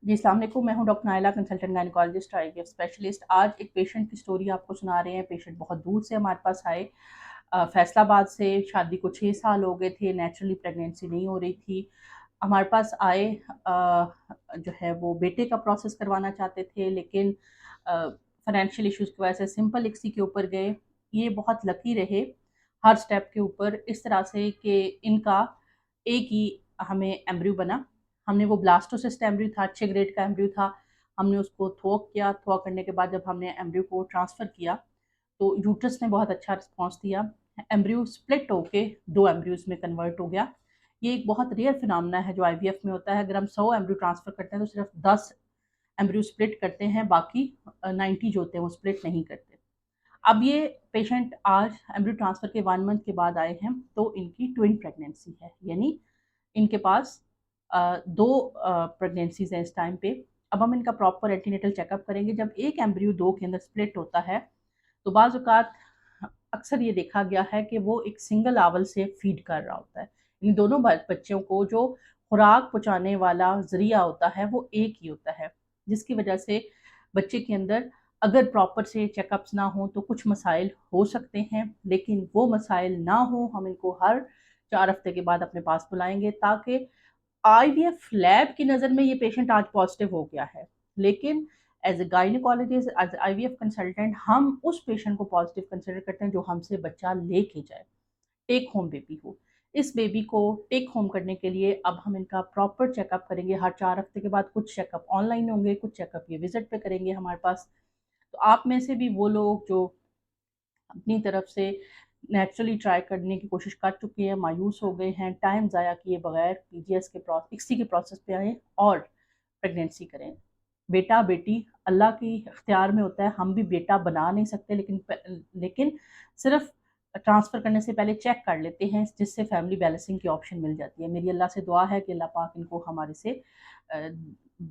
जी, अस्सलाम वालेकुम। मैं हूँ doctor Naila, consultant gynaecologist, IVF specialist. आज एक पेशेंट की स्टोरी आपको सुना रहे हैं। पेशेंट बहुत दूर से हमारे पास आए, फैसलाबाद से। शादी को 6 साल हो गए थे, नेचुरली प्रेगनेंसी नहीं हो रही थी। हमारे पास आए, जो है वो बेटे का प्रोसेस करवाना चाहते थे, लेकिन फाइनेंशियल इश्यूज़ की वजह से सिंपल इक्सी के ऊपर गए। ये बहुत लकी रहे हर स्टेप के ऊपर, इस तरह से कि इनका एक ही हमें एम्ब्रियो बना। हमने वो ब्लास्टोसिस्ट एम्ब्रियो था, अच्छे ग्रेड का एम्ब्रियो था। हमने उसको थ्रो किया। थ्रो करने के बाद जब हमने एम्ब्रियो को ट्रांसफ़र किया, तो यूट्रस ने बहुत अच्छा रिस्पॉन्स दिया। एम्ब्रियो स्प्लिट होके 2 एम्ब्रियोज़ में कन्वर्ट हो गया। ये एक बहुत रेयर फिनोमेना है जो आईवीएफ में होता है। अगर हम 100 एम्ब्रियो ट्रांसफ़र करते हैं तो सिर्फ 10 एम्ब्रियो स्प्लिट करते हैं, बाकी 90 जो होते हैं वो स्प्लिट नहीं करते। अब ये पेशेंट आज एम्ब्रियो ट्रांसफ़र के 1 मंथ के बाद आए हैं, तो इनकी ट्विन प्रेगनेंसी है, यानी इनके पास 2 प्रेगनेंसीज़ हैं इस टाइम पे। अब हम इनका प्रॉपर एंटीनेटल चेकअप करेंगे। जब एक एम्ब्रियो 2 के अंदर स्प्लिट होता है, तो बाज़ औक़ात अक्सर ये देखा गया है कि वो एक सिंगल आवर से फ़ीड कर रहा होता है। इन दोनों बच्चों को जो खुराक पहुँचाने वाला ज़रिया होता है, वो एक ही होता है, जिसकी वजह से बच्चे के अंदर अगर प्रॉपर से चेकअप्स ना हों, तो कुछ मसाइल हो सकते हैं, लेकिन वो मसाइल ना हों, हम इनको हर 4 हफ़्ते के बाद अपने पास बुलाएँगे, ताकि आईवीएफ लैब की नज़र में ये पेशेंट आज पॉज़िटिव हो गया है, लेकिन as a gynaecologist, as IVF consultant हम उस पेशेंट को पॉज़िटिव कंसिडर करते हैं जो हमसे बच्चा लेके जाए, टेक होम बेबी हो। इस बेबी को टेक होम करने के लिए अब हम इनका प्रॉपर चेकअप करेंगे हर 4 हफ़्ते के बाद। कुछ चेकअप ऑनलाइन होंगे, कुछ चेकअप ये विज़िट पे करेंगे हमारे पास। तो आप में से भी वो लोग जो अपनी तरफ से नेचुरली ट्राई करने की कोशिश कर चुके हैं, मायूस हो गए हैं, टाइम ज़ाया किए बगैर पीजीएस के इक्सी के प्रोसेस पे आएँ और प्रेगनेंसी करें। बेटा-बेटी अल्लाह के इख्तियार में होता है, हम भी बेटा बना नहीं सकते, लेकिन सिर्फ़ ट्रांसफ़र करने से पहले चेक कर लेते हैं, जिससे फैमिली बैलेंसिंग की ऑप्शन मिल जाती है। मेरी अल्लाह से दुआ है कि अल्लाह पाक इनको हमारे से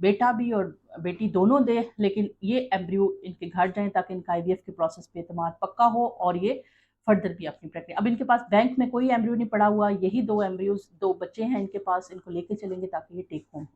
बेटा भी और बेटी दोनों दे, लेकिन ये एम्ब्रियो इनके घर जाएँ ताकि इनका आईवीएफ के प्रोसेस पे एतमाद पक्का हो और ये फर्दर भी अपनी प्रक्रिया। अब इनके पास बैंक में कोई एम्ब्रियो नहीं पड़ा हुआ, यही 2 एम्ब्रियोज़ 2 बच्चे हैं इनके पास, इनको लेके चलेंगे ताकि ये टेक होम हो।